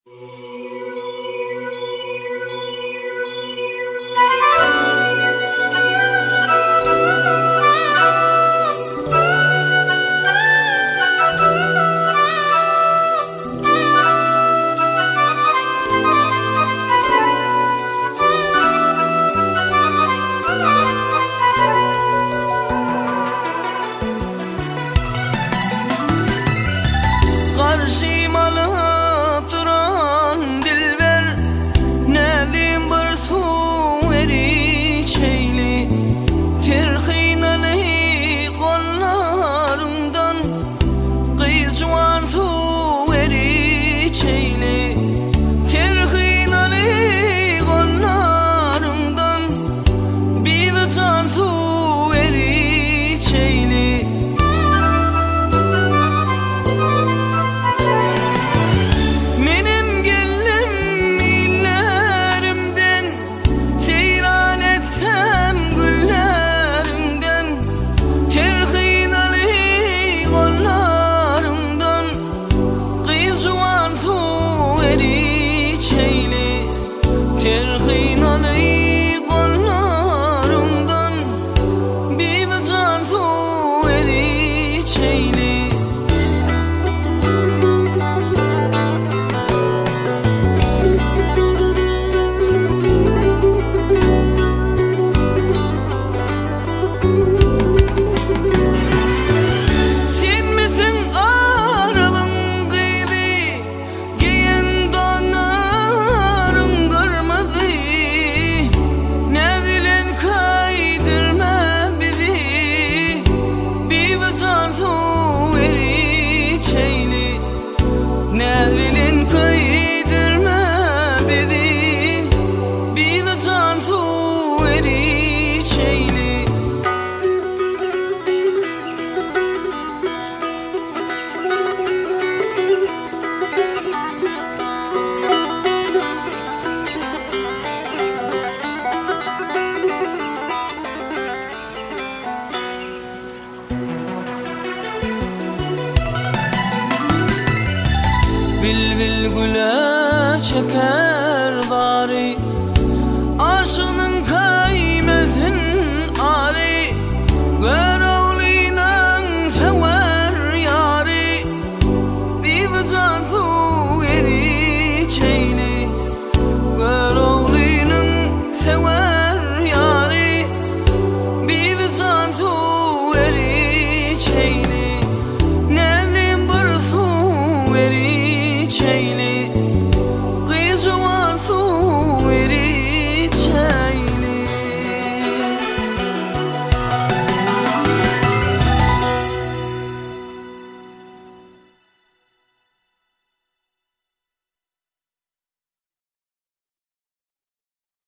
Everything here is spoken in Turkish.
Karşıma alıp duran dilber, nelim bir su eri çeyli, terhinalı kollarından kıyıcıvan su eri çeyli, terhinalı kollarından Bibijan su eri çeyli. Terhinalı kollarından Bibijan su eri çeyli. Sen misin arabın kıydı, giyen donların kırmızı, ne bilen kaydırma bizi, Bibijan su eri çeyli, ne bilen kaydırma bizi, Bibijan su eri çeyli. Bilbil güle çeker